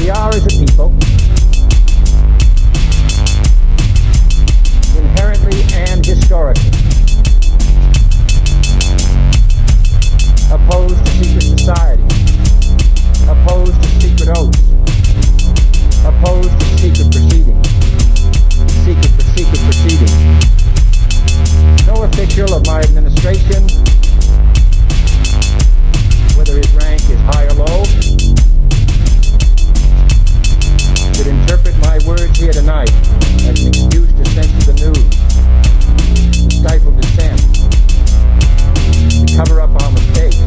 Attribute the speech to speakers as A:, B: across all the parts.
A: We are, as a people, inherently and historically opposed to secret society, opposed to secret oaths, opposed to secret proceedings, secret proceedings. No official of my administration, whether his rank is high or low, should interpret my words here tonight as an excuse to censor the news, to stifle dissent, to cover up our mistakes,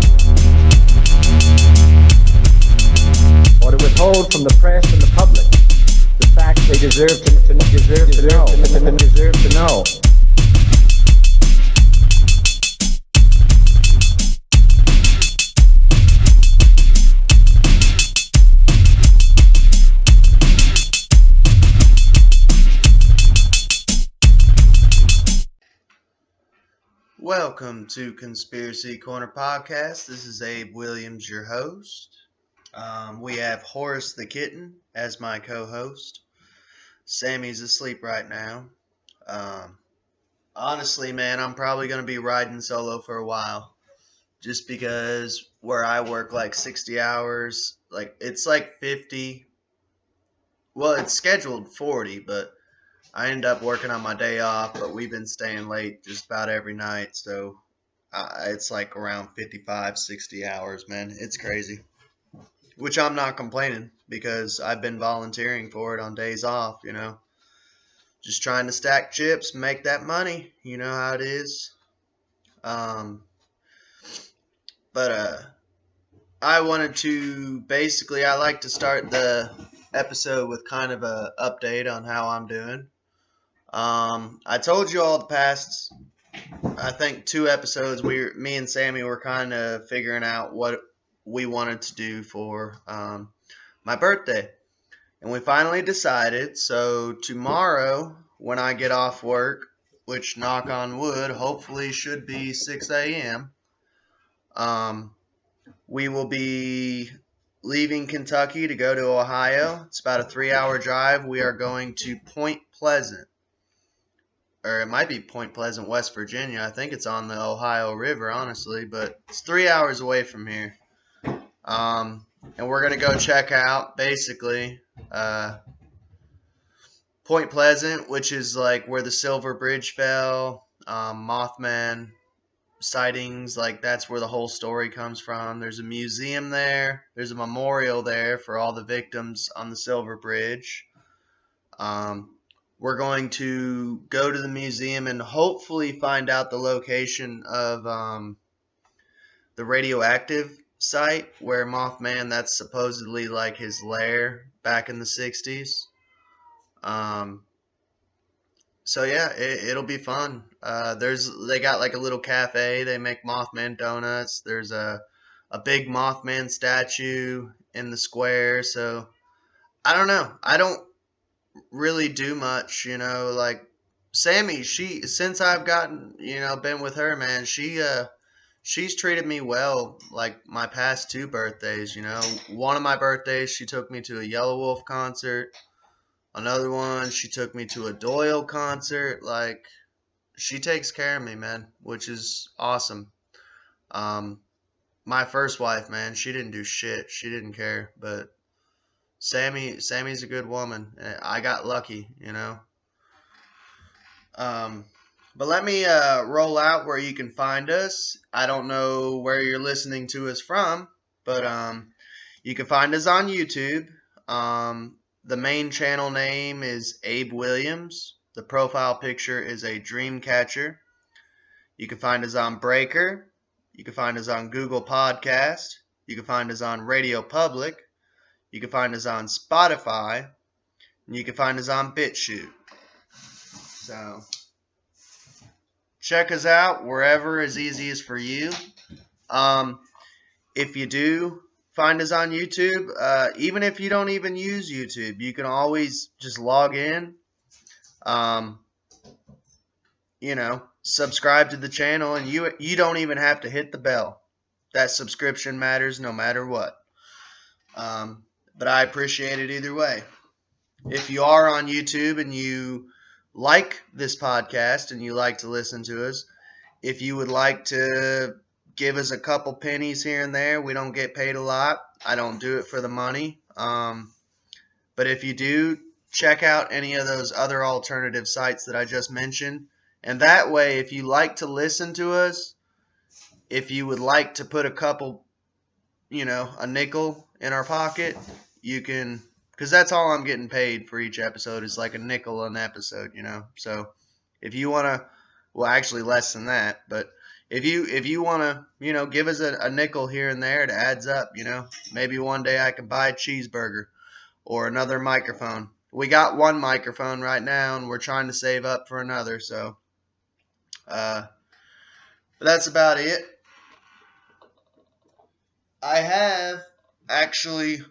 A: or to withhold from the press and the public the facts they deserve to know.
B: Welcome to Conspiracy Corner Podcast. This is Abe Williams, your host. We have Horace the Kitten as my co-host. Sammy's asleep right now. Honestly, man, I'm probably going to be riding solo for a while. Just because where I work like 60 hours, it's like 50. Well, it's scheduled 40, but I end up working on my day off, but we've been staying late just about every night, so it's like around 55, 60 hours, man. It's crazy. Which I'm not complaining, because I've been volunteering for it on days off, you know. Just trying to stack chips, make that money, you know how it is. I wanted to, I like to start the episode with kind of a update on how I'm doing. I told you all the past, I think 2 episodes, me and Sammy were kind of figuring out what we wanted to do for my birthday. And we finally decided, so tomorrow when I get off work, which knock on wood, hopefully should be 6 a.m., we will be leaving Kentucky to go to Ohio. It's about a 3-hour drive. We are going to Point Pleasant. Or it might be Point Pleasant, West Virginia. I think it's on the Ohio River, honestly, but it's 3 hours away from here. And we're going to go check out, basically, Point Pleasant, which is like where the Silver Bridge fell, Mothman sightings, like that's where the whole story comes from. There's a museum there. There's a memorial there for all the victims on the Silver Bridge. We're going to go to the museum and hopefully find out the location of the radioactive site where Mothman, that's supposedly like his lair back in the 60s. So yeah, it'll be fun. They got like a little cafe. They make Mothman donuts. There's a big Mothman statue in the square. So I don't know. I don't really do much, you know, like Sammy, since I've been with her, man, she's treated me well, like my past 2 birthdays, you know. One of my birthdays, she took me to a Yellow Wolf concert. Another one, she took me to a Doyle concert. Like, she takes care of me, man, which is awesome. My first wife, man, she didn't do shit. She didn't care, but Sammy's a good woman. I got lucky, you know. But let me roll out where you can find us. I don't know where you're listening to us from, but you can find us on YouTube. The main channel name is Abe Williams. The profile picture is a dream catcher. You can find us on Breaker. You can find us on Google Podcast. You can find us on Radio Public. You can find us on Spotify, and you can find us on BitChute. So, check us out wherever is easiest for you. If you do find us on YouTube, even if you don't even use YouTube, you can always just log in, subscribe to the channel, and you don't even have to hit the bell. That subscription matters no matter what. but I appreciate it either way. If you are on YouTube and you like this podcast and you like to listen to us, if you would like to give us a couple pennies here and there, we don't get paid a lot. I don't do it for the money. But if you do, check out any of those other alternative sites that I just mentioned. And that way, if you like to listen to us, if you would like to put a couple, a nickel in our pocket, you can, because that's all I'm getting paid for each episode is like a nickel an episode, So if you want to, well, actually less than that, but if you want to, give us a nickel here and there, it adds up, Maybe one day I can buy a cheeseburger or another microphone. We got one microphone right now, and we're trying to save up for another, so but that's about it. I have actually,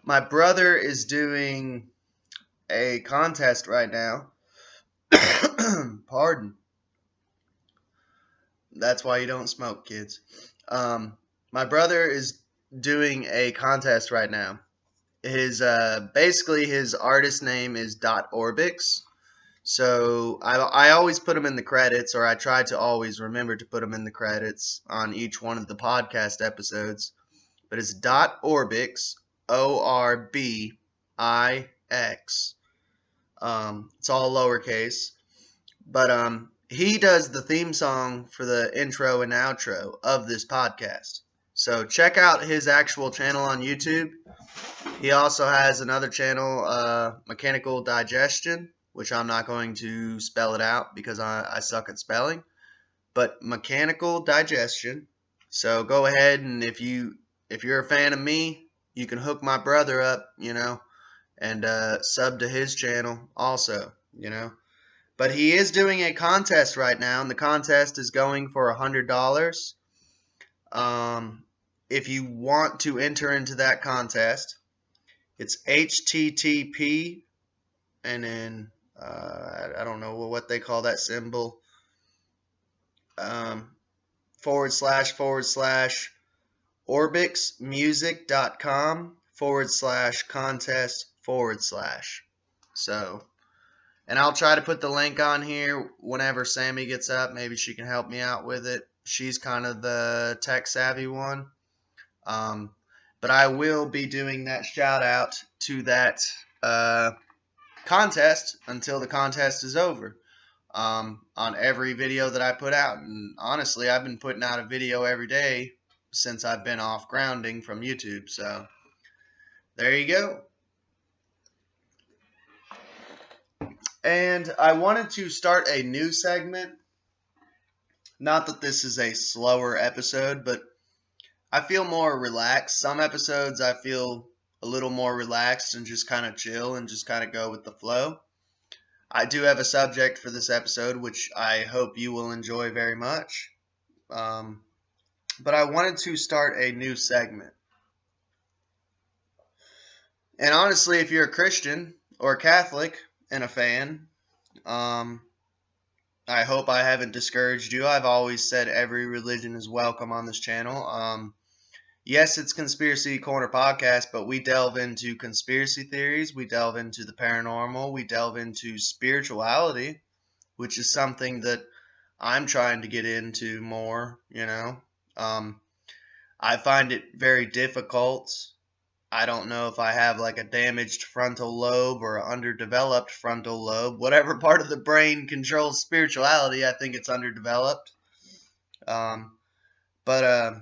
B: my brother is doing a contest right now. Pardon. That's why you don't smoke, kids. My brother is doing a contest right now. His basically his artist name is .orbix. So I always put him in the credits, or I try to always remember to put him in the credits on each one of the podcast episodes. But it's .orbix, ORBIX. It's all lowercase. But he does the theme song for the intro and outro of this podcast. So check out his actual channel on YouTube. He also has another channel, Mechanical Digestion, which I'm not going to spell it out because I suck at spelling. But Mechanical Digestion. So go ahead, and if you're a fan of me, you can hook my brother up, and sub to his channel also, But he is doing a contest right now, and the contest is going for $100. If you want to enter into that contest, it's HTTP, and then I don't know what they call that symbol, /orbixmusic.com/contest/. So, and I'll try to put the link on here whenever Sammy gets up. Maybe she can help me out with it. She's kind of the tech savvy one. But I will be doing that shout out to that contest until the contest is over, on every video that I put out. And honestly, I've been putting out a video every day since I've been off grounding from YouTube. So there you go. And I wanted to start a new segment. Not that this is a slower episode, but I feel more relaxed. Some episodes I feel a little more relaxed and just kind of chill and just kind of go with the flow. I do have a subject for this episode, which I hope you will enjoy very much. But I wanted to start a new segment. And honestly, if you're a Christian or a Catholic and a fan, I hope I haven't discouraged you. I've always said every religion is welcome on this channel. Yes, it's Conspiracy Corner Podcast, but we delve into conspiracy theories, we delve into the paranormal, we delve into spirituality, which is something that I'm trying to get into more, I find it very difficult. I don't know if I have like a damaged frontal lobe or an underdeveloped frontal lobe. Whatever part of the brain controls spirituality, I think it's underdeveloped. But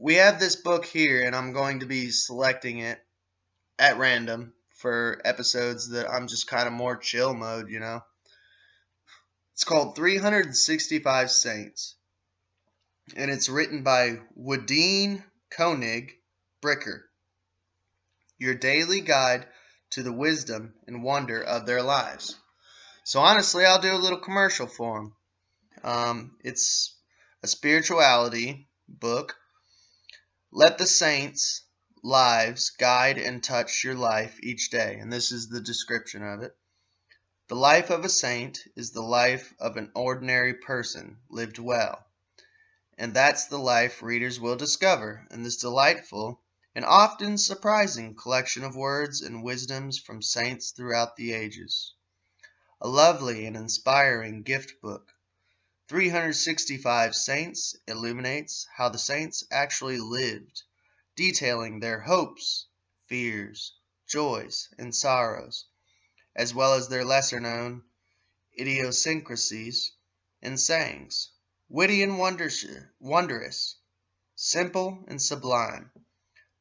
B: we have this book here, and I'm going to be selecting it at random for episodes that I'm just kind of more chill mode, It's called 365 Saints, and it's written by Wadeen Koenig Bricker. Your daily guide to the wisdom and wonder of their lives. So honestly, I'll do a little commercial for them. It's a spirituality book. Let the saints' lives guide and touch your life each day. And this is the description of it. The life of a saint is the life of an ordinary person lived well. And that's the life readers will discover in this delightful an often surprising collection of words and wisdoms from saints throughout the ages. A lovely and inspiring gift book. 365 Saints illuminates how the saints actually lived, detailing their hopes, fears, joys, and sorrows, as well as their lesser known idiosyncrasies and sayings, witty and wondrous, simple and sublime.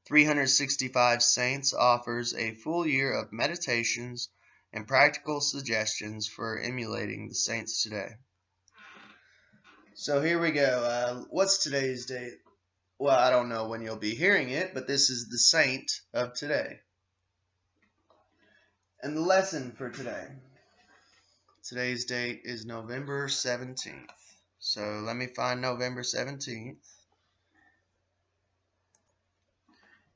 B: 365 Saints offers a full year of meditations and practical suggestions for emulating the saints today. So here we go. What's today's date? Well, I don't know when you'll be hearing it, but this is the saint of today. And the lesson for today. Today's date is November 17th. So let me find November 17th.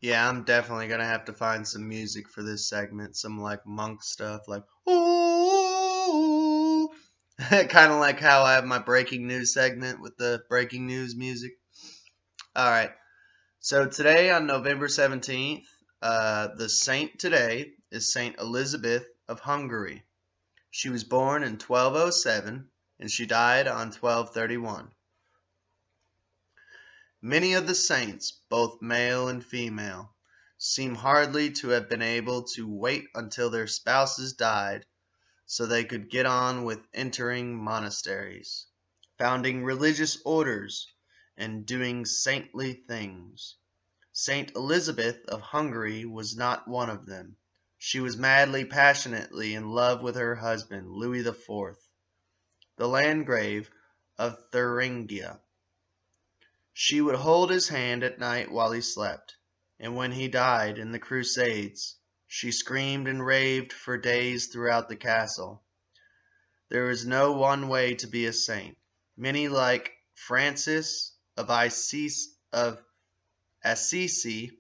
B: Yeah, I'm definitely going to have to find some music for this segment. Some like monk stuff, like, ooh. Kind of like how I have my breaking news segment with the breaking news music. All right. So today on November 17th, the saint today is Saint Elizabeth of Hungary. She was born in 1207 and she died on 1231. Many of the saints, both male and female, seem hardly to have been able to wait until their spouses died so they could get on with entering monasteries, founding religious orders, and doing saintly things. Saint Elizabeth of Hungary was not one of them. She was madly, passionately in love with her husband, Louis IV, the Landgrave of Thuringia. She would hold his hand at night while he slept, and when he died in the Crusades, she screamed and raved for days throughout the castle. There is no one way to be a saint. Many, like Francis of Assisi,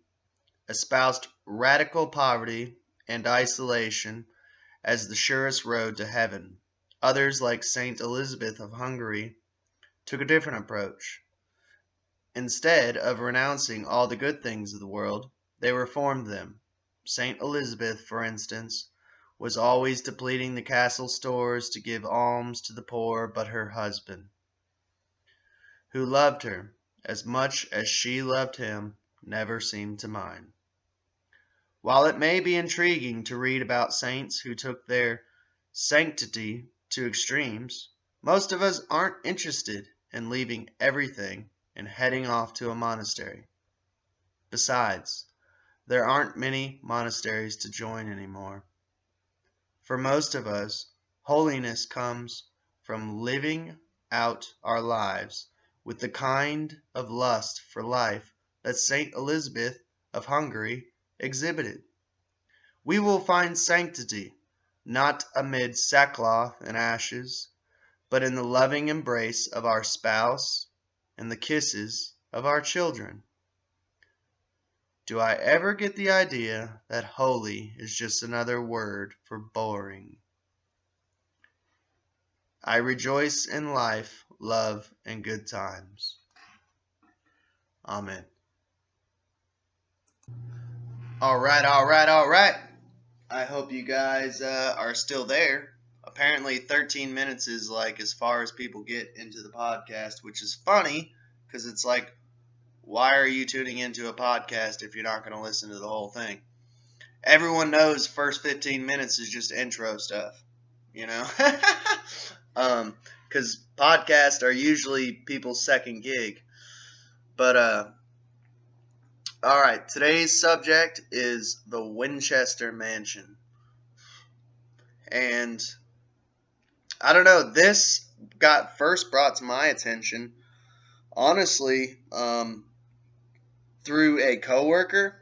B: espoused radical poverty and isolation as the surest road to heaven. Others, like Saint Elizabeth of Hungary, took a different approach. Instead of renouncing all the good things of the world, they reformed them. Saint Elizabeth, for instance, was always depleting the castle stores to give alms to the poor, but her husband, who loved her as much as she loved him, never seemed to mind. While it may be intriguing to read about saints who took their sanctity to extremes, most of us aren't interested in leaving everything and heading off to a monastery. Besides, there aren't many monasteries to join anymore. For most of us, holiness comes from living out our lives with the kind of lust for life that Saint Elizabeth of Hungary exhibited. We will find sanctity not amid sackcloth and ashes, but in the loving embrace of our spouse and the kisses of our children. Do I ever get the idea that holy is just another word for boring? I rejoice in life, love, and good times. Amen. All right. I hope you guys are still there. Apparently 13 minutes is like as far as people get into the podcast, which is funny because it's like, why are you tuning into a podcast if you're not going to listen to the whole thing? Everyone knows first 15 minutes is just intro stuff, you know? Because podcasts are usually people's second gig. But, all right, today's subject is the Winchester Mansion. And I don't know, this got first brought to my attention, honestly, through a coworker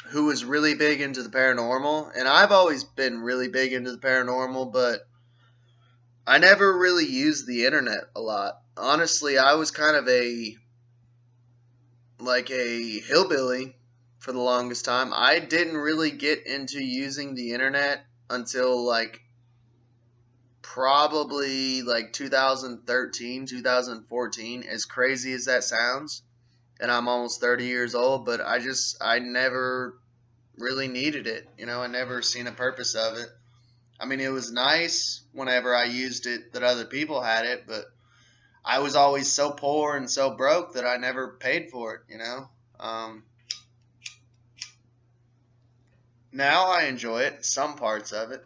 B: who was really big into the paranormal. And I've always been really big into the paranormal, but I never really used the internet a lot. Honestly, I was kind of a hillbilly for the longest time. I didn't really get into using the internet until probably 2013, 2014, as crazy as that sounds. and I'm almost 30 years old, but I never really needed it. I never seen a purpose of it. I mean, it was nice whenever I used it that other people had it, but I was always so poor and so broke that I never paid for it. Um, Now I enjoy it, some parts of it,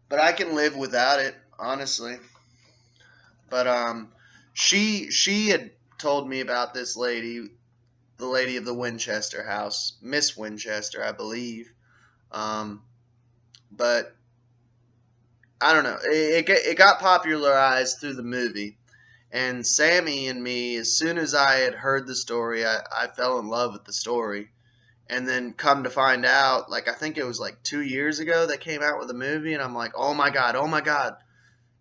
B: but I can live without it, honestly. But she had told me about this lady, the lady of the Winchester house, Miss Winchester, I believe. Um, but I don't know. It got popularized through the movie. And Sammy and me, as soon as I had heard the story, I fell in love with the story. And then come to find out, like, I think it was like 2 years ago they came out with a movie, and I'm like, oh my God, oh my God.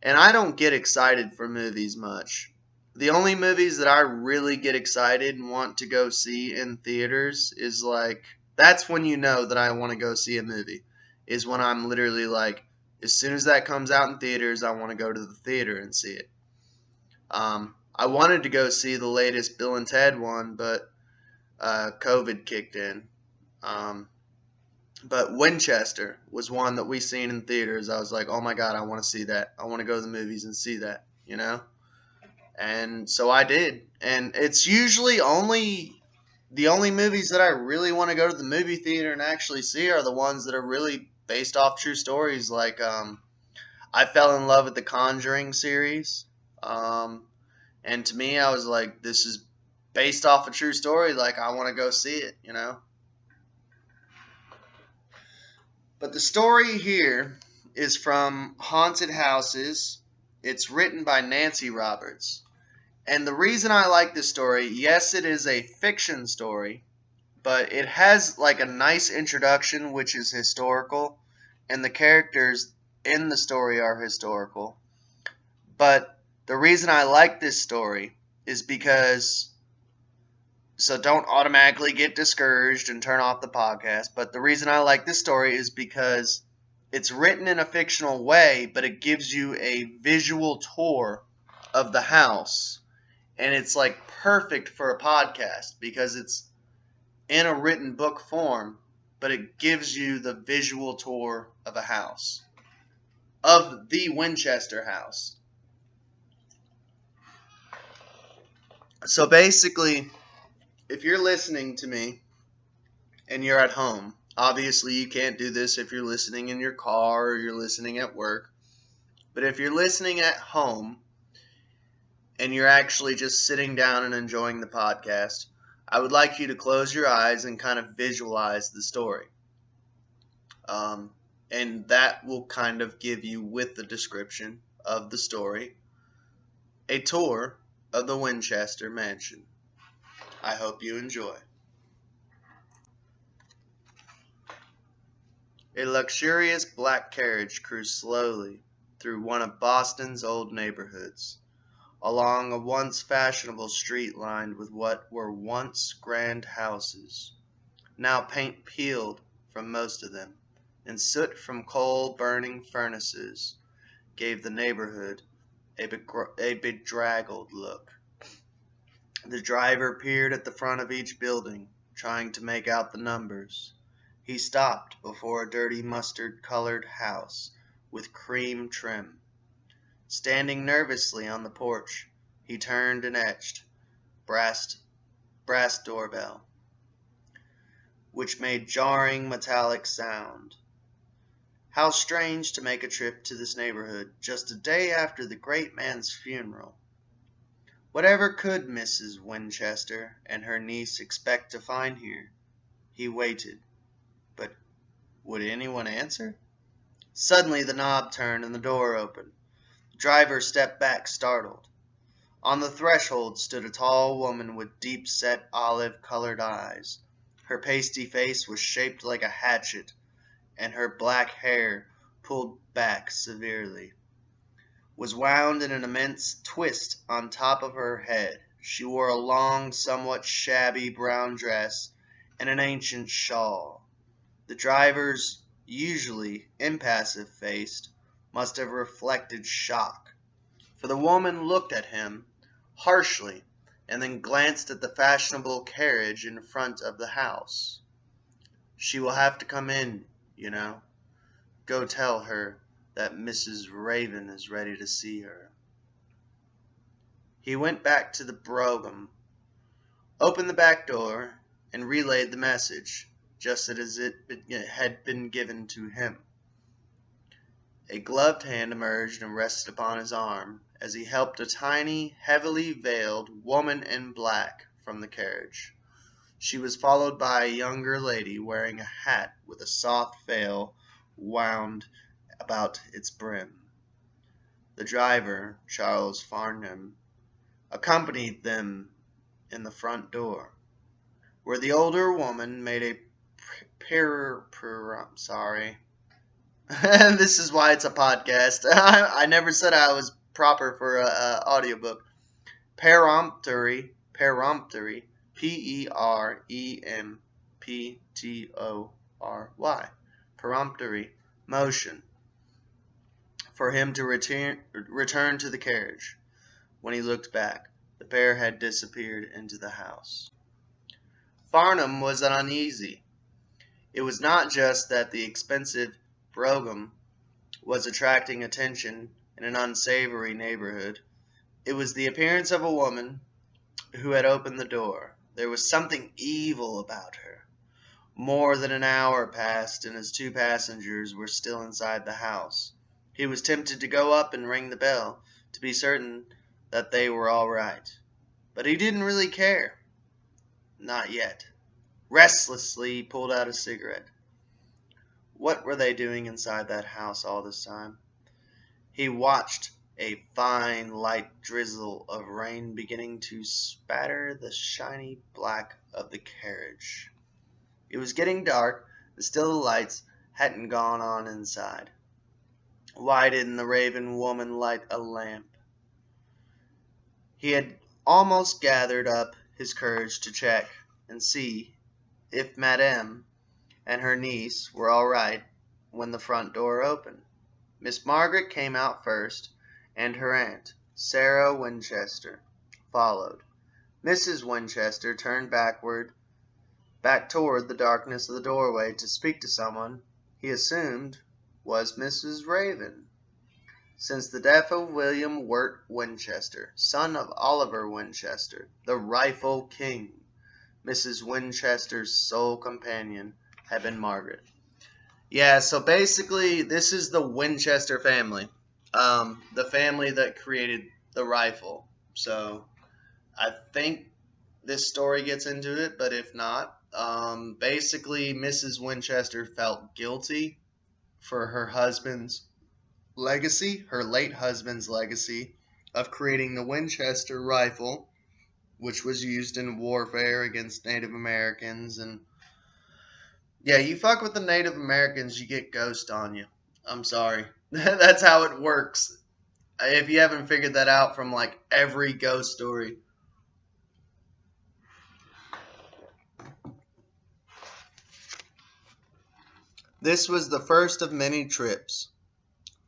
B: And I don't get excited for movies much. The only movies that I really get excited and want to go see in theaters is like, that's when you know that I want to go see a movie, is when I'm literally like, as soon as that comes out in theaters, I want to go to the theater and see it. I wanted to go see the latest Bill and Ted one, but COVID kicked in. Um, but Winchester was one that we seen in theaters. I was like, oh my God, I want to see that. I want to go to the movies and see that. And so I did. And it's usually the only movies that I really want to go to the movie theater and actually see are the ones that are really based off true stories. Like, I fell in love with the Conjuring series. And to me, I was like, this is based off a true story. Like, I want to go see it. But the story here is from Haunted Houses. It's written by Nancy Roberts. And the reason I like this story, yes, it is a fiction story, but it has like a nice introduction, which is historical, and the characters in the story are historical. But the reason I like this story is because, so don't automatically get discouraged and turn off the podcast, but the reason I like this story is because it's written in a fictional way, but it gives you a visual tour of the house. And it's like perfect for a podcast because it's in a written book form, but it gives you the visual tour of a house, of the Winchester house. So basically, if you're listening to me and you're at home, obviously you can't do this if you're listening in your car or you're listening at work. But if you're listening at home and you're actually just sitting down and enjoying the podcast, I would like you to close your eyes and kind of visualize the story. And that will kind of give you, with the description of the story, a tour of the Winchester Mansion. I hope you enjoy. A luxurious black carriage cruised slowly through one of Boston's old neighborhoods, along a once fashionable street lined with what were once grand houses. Now paint peeled from most of them, and soot from coal-burning furnaces gave the neighborhood a bedraggled look. The driver peered at the front of each building, trying to make out the numbers. He stopped before a dirty mustard-colored house with cream trim. Standing nervously on the porch, he turned and etched brass doorbell, which made jarring metallic sound. How strange to make a trip to this neighborhood just a day after the great man's funeral. Whatever could Mrs. Winchester and her niece expect to find here? He waited, but would anyone answer? Suddenly the knob turned and the door opened. The driver stepped back, startled. On the threshold stood a tall woman with deep-set olive-colored eyes. Her pasty face was shaped like a hatchet, and her black hair, pulled back severely, was wound in an immense twist on top of her head. She wore a long, somewhat shabby brown dress and an ancient shawl. The driver's usually impassive face must have reflected shock, for the woman looked at him harshly and then glanced at the fashionable carriage in front of the house. "She will have to come in, you know. Go tell her that Mrs. Raven is ready to see her." He went back to the brougham, opened the back door, and relayed the message, just as it had been given to him. A gloved hand emerged and rested upon his arm as he helped a tiny, heavily veiled woman in black from the carriage. She was followed by a younger lady wearing a hat with a soft veil wound about its brim. The driver, Charles Farnham, accompanied them in the front door, where the older woman made a sorry. This is why it's a podcast. I never said I was proper for a audiobook. Peremptory, Peremptory, peremptory motion for him to return to the carriage. When he looked back, the pair had disappeared into the house. Farnham was uneasy. It was not just that the expensive brougham was attracting attention in an unsavory neighborhood. It was the appearance of a woman who had opened the door. There was something evil about her. More than an hour passed, and his two passengers were still inside the house. He was tempted to go up and ring the bell, to be certain that they were all right. But he didn't really care. Not yet. Restlessly, he pulled out a cigarette. What were they doing inside that house all this time? He watched a fine light drizzle of rain beginning to spatter the shiny black of the carriage. It was getting dark, but still the lights hadn't gone on inside. Why didn't the Raven woman light a lamp? He had almost gathered up his courage to check and see if Madame and her niece were all right when the front door opened. Miss Margaret came out first, and her aunt, Sarah Winchester, followed. Mrs. Winchester turned back toward the darkness of the doorway to speak to someone he assumed was Mrs. Raven. Since the death of William Wirt Winchester, son of Oliver Winchester, the Rifle King, Mrs. Winchester's sole companion had been Margaret. Yeah, so basically, this is the Winchester family, the family that created the rifle. So I think this story gets into it, but if not, basically, Mrs. Winchester felt guilty for her late husband's legacy of creating the Winchester rifle, which was used in warfare against Native Americans. And yeah, you fuck with the Native Americans, you get ghost on you. I'm sorry. That's how it works. If you haven't figured that out from like every ghost story. This was the first of many trips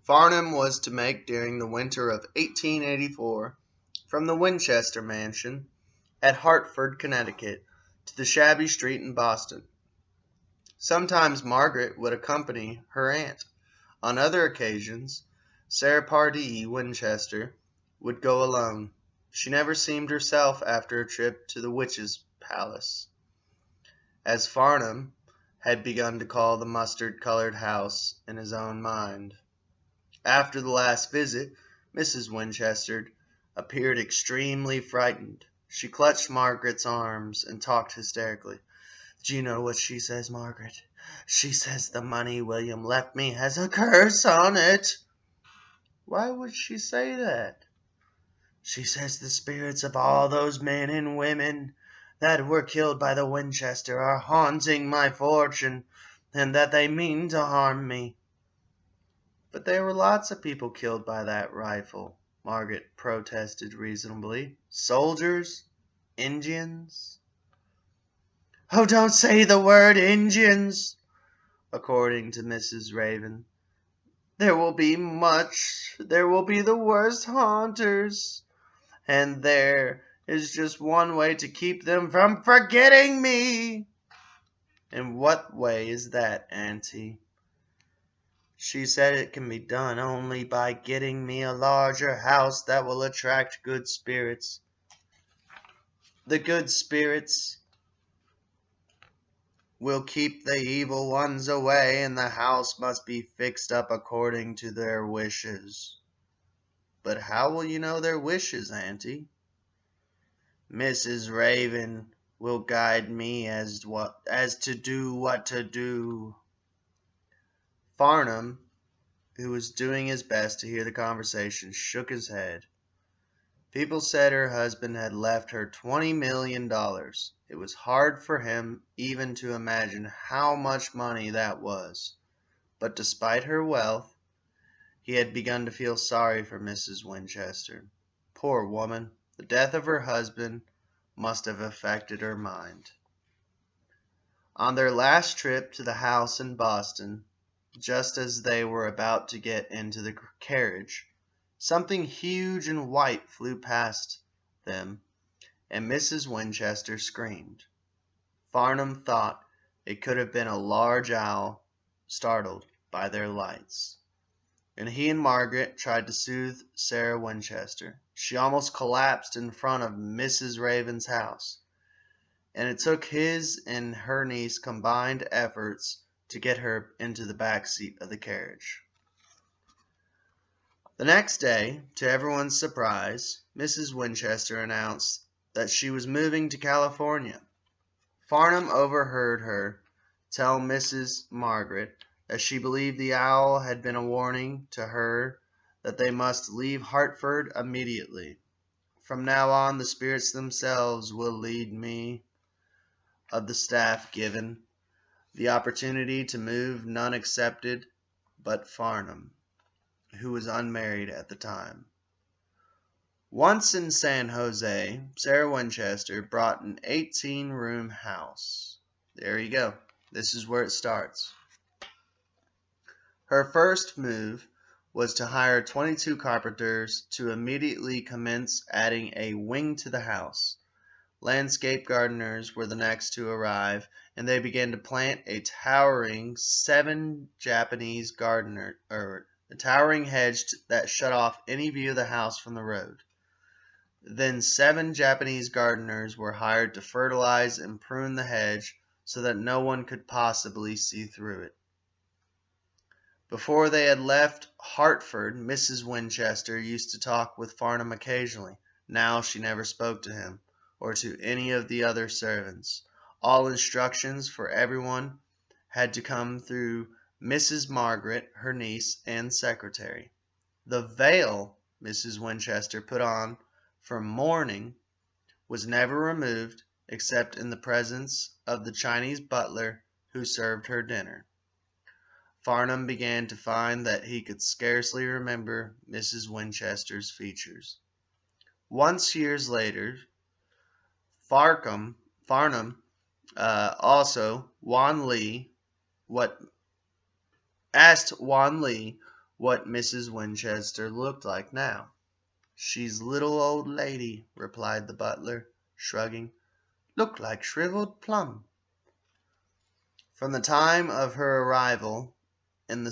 B: Farnham was to make during the winter of 1884 from the Winchester Mansion at Hartford, Connecticut, to the shabby street in Boston. Sometimes Margaret would accompany her aunt. On other occasions, Sarah Pardee Winchester would go alone. She never seemed herself after a trip to the Witch's Palace, as Farnham had begun to call the mustard-colored house in his own mind. After the last visit, Mrs. Winchester appeared extremely frightened. She clutched Margaret's arms and talked hysterically. "Do you know what she says, Margaret? She says the money William left me has a curse on it." "Why would she say that?" "She says the spirits of all those men and women that were killed by the Winchester are haunting my fortune, and that they mean to harm me." "But there were lots of people killed by that rifle," Margaret protested reasonably. "Soldiers, Indians." "Oh, don't say the word Indians," according to Mrs. Raven. There will be the worst haunters, and there is just one way to keep them from forgetting me. And what way is that, Auntie? She said it can be done only by getting me a larger house that will attract good spirits. The good spirits will keep the evil ones away, and the house must be fixed up according to their wishes. But how will you know their wishes, Auntie? Mrs. Raven will guide me as to do what to do. Farnham, who was doing his best to hear the conversation, shook his head. People said her husband had left her $20 million. It was hard for him even to imagine how much money that was. But despite her wealth, he had begun to feel sorry for Mrs. Winchester. Poor woman, the death of her husband must have affected her mind. On their last trip to the house in Boston, just as they were about to get into the carriage, something huge and white flew past them, and Mrs. Winchester screamed. Farnham thought it could have been a large owl, startled by their lights. And he and Margaret tried to soothe Sarah Winchester. She almost collapsed in front of Mrs. Raven's house, and it took his and her niece combined efforts to get her into the back seat of the carriage. The next day, to everyone's surprise, Mrs. Winchester announced that she was moving to California. Farnham overheard her tell Mrs. Margaret that she believed the owl had been a warning to her that they must leave Hartford immediately. From now on, the spirits themselves will lead me of the staff given. The opportunity to move none accepted but Farnham, who was unmarried at the time. Once in San Jose, Sarah Winchester bought an 18-room house. There you go. This is where it starts. Her first move was to hire 22 carpenters to immediately commence adding a wing to the house. Landscape gardeners were the next to arrive, and they began to plant a towering towering hedge that shut off any view of the house from the road. Then 7 Japanese gardeners were hired to fertilize and prune the hedge so that no one could possibly see through it. Before they had left Hartford, Mrs. Winchester used to talk with Farnham occasionally. Now she never spoke to him or to any of the other servants. All instructions for everyone had to come through Mrs. Margaret, her niece, and secretary. The veil Mrs. Winchester put on for mourning was never removed except in the presence of the Chinese butler who served her dinner. Farnham began to find that he could scarcely remember Mrs. Winchester's features. Once, years later, Farnham asked Wan Lee what Mrs. Winchester looked like now. "She's little old lady," replied the butler, shrugging. "Look like shriveled plum." From the time of her arrival in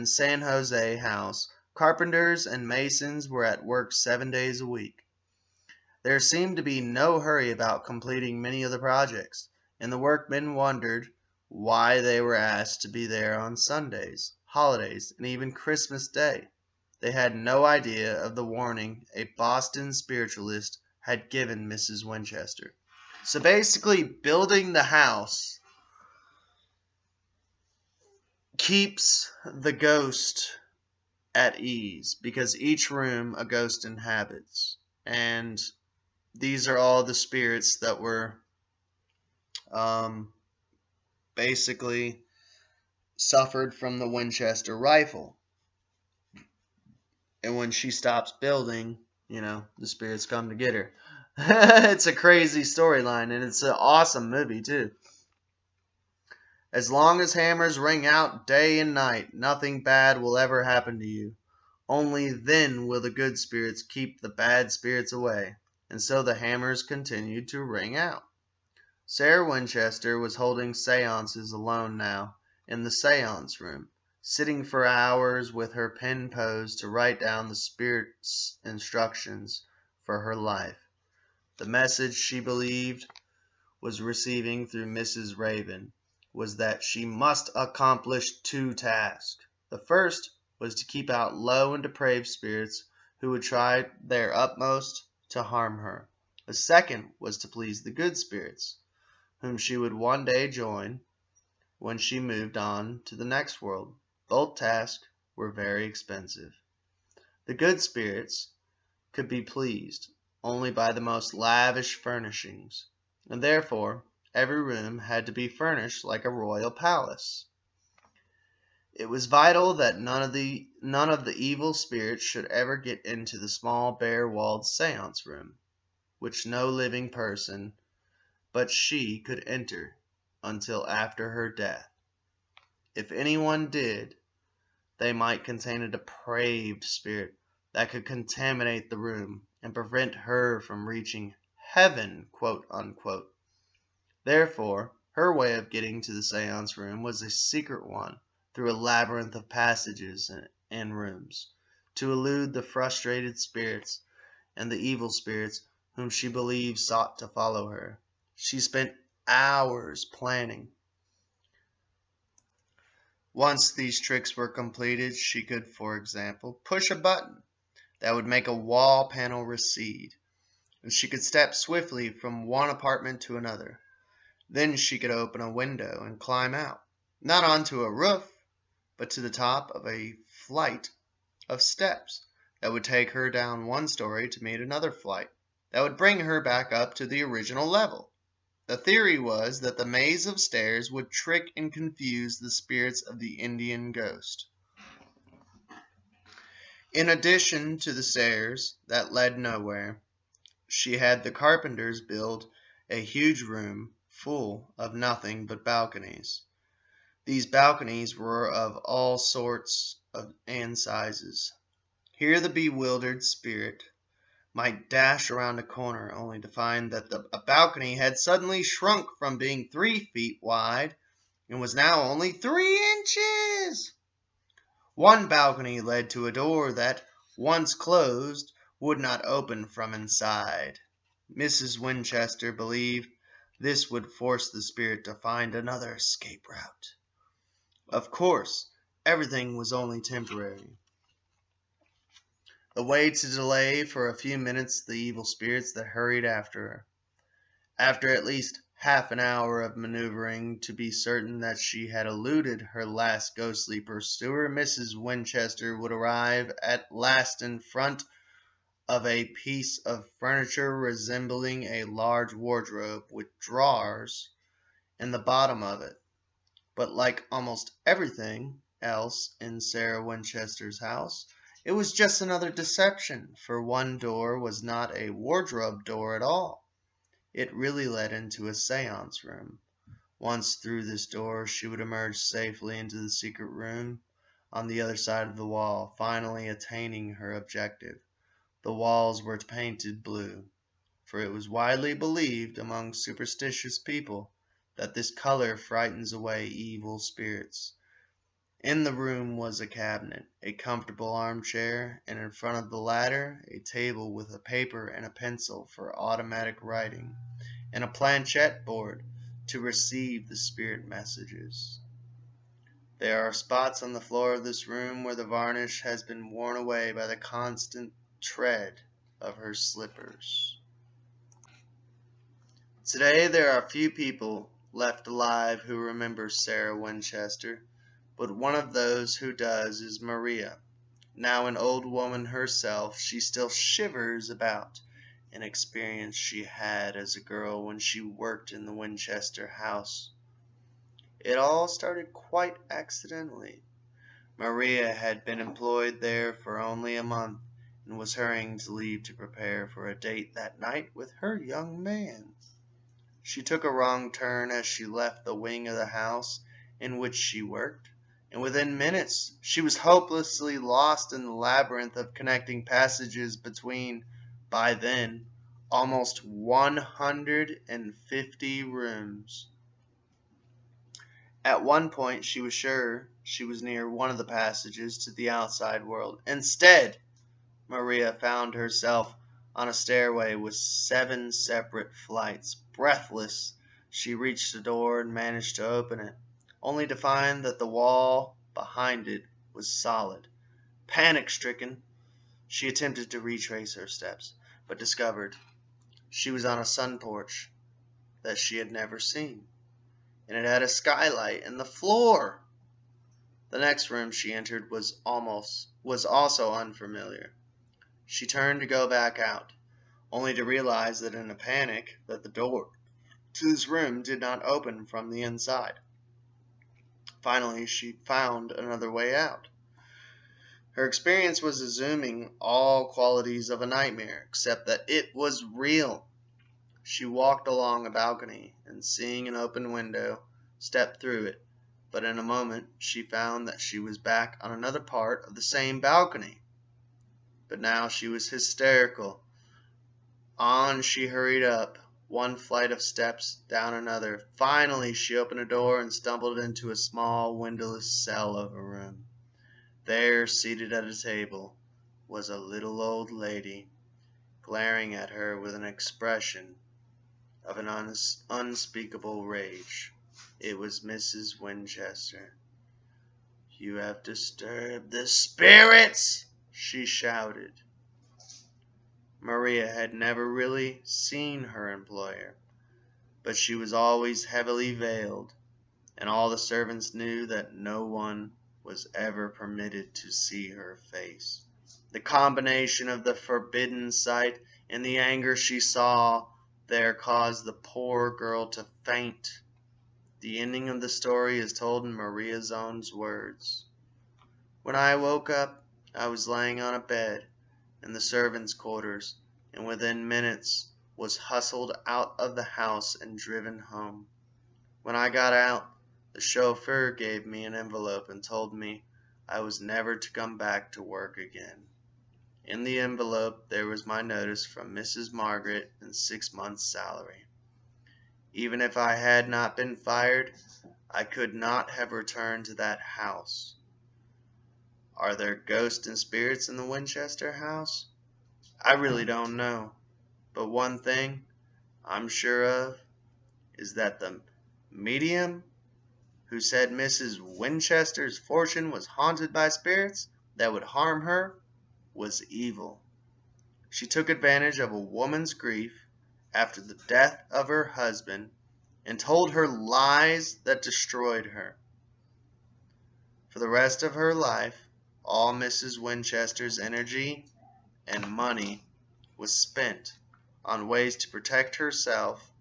B: San Jose house, carpenters and masons were at work 7 days a week. There seemed to be no hurry about completing many of the projects, and the workmen wondered why they were asked to be there on Sundays, holidays, and even Christmas Day. They had no idea of the warning a Boston spiritualist had given Mrs. Winchester. So basically, building the house keeps the ghost at ease because each room a ghost inhabits. And these are all the spirits that were basically suffered from the Winchester rifle. And when she stops building, the spirits come to get her. It's a crazy storyline, and it's an awesome movie, too. As long as hammers ring out day and night, nothing bad will ever happen to you. Only then will the good spirits keep the bad spirits away. and so the hammers continued to ring out. Sarah Winchester was holding seances alone now, in the seance room, sitting for hours with her pen posed to write down the spirit's instructions for her life. The message she believed was receiving through Mrs. Raven was that she must accomplish two tasks. The first was to keep out low and depraved spirits who would try their utmost to harm her. The second was to please the good spirits, whom she would one day join when she moved on to the next world. Both tasks were very expensive. The good spirits could be pleased only by the most lavish furnishings, and therefore every room had to be furnished like a royal palace. It was vital that none of the evil spirits should ever get into the small bare-walled seance room, which no living person but she could enter until after her death. If anyone did, they might contain a depraved spirit that could contaminate the room and prevent her from reaching heaven, quote unquote. Therefore, her way of getting to the seance room was a secret one through a labyrinth of passages and rooms, to elude the frustrated spirits and the evil spirits whom she believed sought to follow her. She spent hours planning. Once these tricks were completed, she could, for example, push a button that would make a wall panel recede, and she could step swiftly from one apartment to another. Then she could open a window and climb out, not onto a roof, but to the top of a flight of steps that would take her down one story to meet another flight that would bring her back up to the original level. The theory was that the maze of stairs would trick and confuse the spirits of the Indian ghost. In addition to the stairs that led nowhere, she had the carpenters build a huge room full of nothing but balconies. These balconies were of all sorts and sizes. Here the bewildered spirit might dash around a corner only to find that a balcony had suddenly shrunk from being 3 feet wide and was now only 3 inches. One balcony led to a door that, once closed, would not open from inside. Mrs. Winchester believed this would force the spirit to find another escape route. Of course, everything was only temporary. The way to delay for a few minutes the evil spirits that hurried after her. After at least half an hour of maneuvering to be certain that she had eluded her last ghostly pursuer, Mrs. Winchester would arrive at last in front of a piece of furniture resembling a large wardrobe with drawers in the bottom of it. But like almost everything else in Sarah Winchester's house, it was just another deception, for one door was not a wardrobe door at all. It really led into a seance room. Once through this door, she would emerge safely into the secret room on the other side of the wall, finally attaining her objective. The walls were painted blue, for it was widely believed among superstitious people that this color frightens away evil spirits. In the room was a cabinet, a comfortable armchair, and in front of the latter a table with a paper and a pencil for automatic writing, and a planchette board to receive the spirit messages. There are spots on the floor of this room where the varnish has been worn away by the constant tread of her slippers. Today there are few people left alive who remember Sarah Winchester, but one of those who does is Maria. Now an old woman herself, she still shivers about an experience she had as a girl when she worked in the Winchester house. It all started quite accidentally. Maria had been employed there for only a month and was hurrying to leave to prepare for a date that night with her young man. She took a wrong turn as she left the wing of the house in which she worked, and within minutes she was hopelessly lost in the labyrinth of connecting passages between, by then, almost 150 rooms. At one point, she was sure she was near one of the passages to the outside world. Instead, Maria found herself on a stairway with 7 separate flights. Breathless, she reached the door and managed to open it, only to find that the wall behind it was solid. Panic-stricken, she attempted to retrace her steps, but discovered she was on a sun porch that she had never seen, and it had a skylight in the floor. The next room she entered was also unfamiliar. She turned to go back out, only to realize that in a panic that the door to this room did not open from the inside. Finally, she found another way out. Her experience was assuming all qualities of a nightmare, except that it was real. She walked along a balcony and, seeing an open window, stepped through it, but in a moment she found that she was back on another part of the same balcony. But now she was hysterical. On she hurried up, one flight of steps, down another. Finally she opened a door and stumbled into a small windowless cell of a room. There, seated at a table, was a little old lady, glaring at her with an expression of an unspeakable rage. It was Mrs. Winchester. "You have disturbed the spirits!" she shouted. Maria had never really seen her employer, but she was always heavily veiled, and all the servants knew that no one was ever permitted to see her face. The combination of the forbidden sight and the anger she saw there caused the poor girl to faint. The ending of the story is told in Maria's own words. "When I woke up, I was laying on a bed in the servants' quarters, and within minutes was hustled out of the house and driven home. When I got out, the chauffeur gave me an envelope and told me I was never to come back to work again. In the envelope there was my notice from Mrs. Margaret and 6 months' salary. Even if I had not been fired, I could not have returned to that house. Are there ghosts and spirits in the Winchester house? I really don't know, but one thing I'm sure of is that the medium who said Mrs. Winchester's fortune was haunted by spirits that would harm her was evil. She took advantage of a woman's grief after the death of her husband and told her lies that destroyed her. For the rest of her life, all Mrs. Winchester's energy and money was spent on ways to protect herself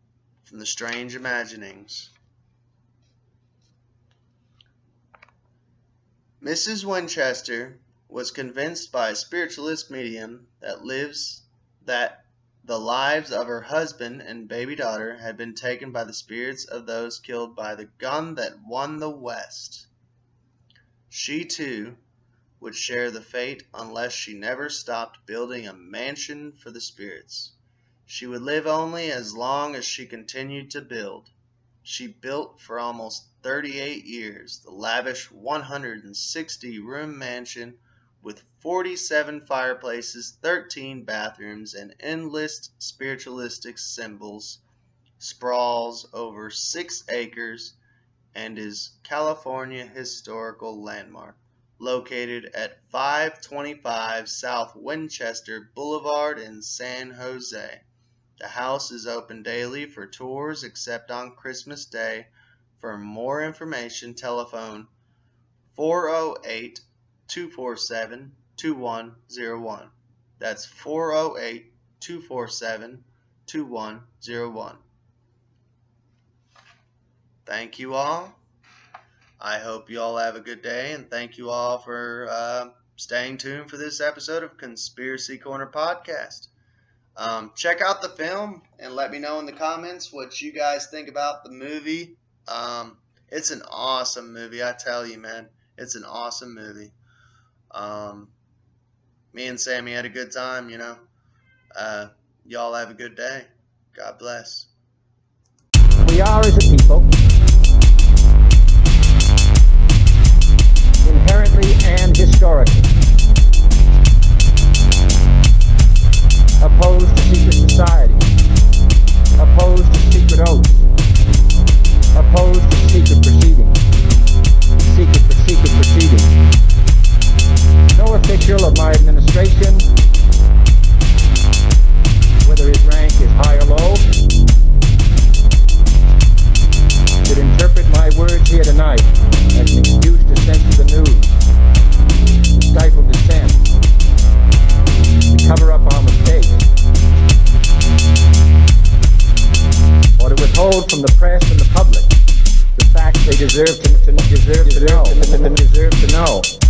B: from the strange imaginings. Mrs. Winchester was convinced by a spiritualist medium that the lives of her husband and baby daughter had been taken by the spirits of those killed by the gun that won the West. She, too, would share the fate unless she never stopped building a mansion for the spirits. She would live only as long as she continued to build. She built for almost 38 years the lavish 160-room mansion with 47 fireplaces, 13 bathrooms, and endless spiritualistic symbols, sprawls over 6 acres, and is California historical landmark, located at 525 South Winchester Boulevard in San Jose. The house is open daily for tours except on Christmas Day. For more information, telephone 408-247-2101. That's 408-247-2101. Thank you all. I hope you all have a good day, and thank you all for staying tuned for this episode of Conspiracy Corner Podcast. Check out the film and let me know in the comments what you guys think about the movie. It's an awesome movie, I tell you, man. It's an awesome movie. Me and Sammy had a good time, you know. Y'all have a good day. God bless.
A: We are, as a people, inherently and historically opposed to secret society, opposed to secret oaths, opposed to secret proceedings, secret proceedings. No official of my administration, whether his rank is high or low, should interpret my words here tonight as an excuse to censor the news, to stifle dissent, to cover up our mistakes, or to withhold from the press and the public the facts they deserve to know.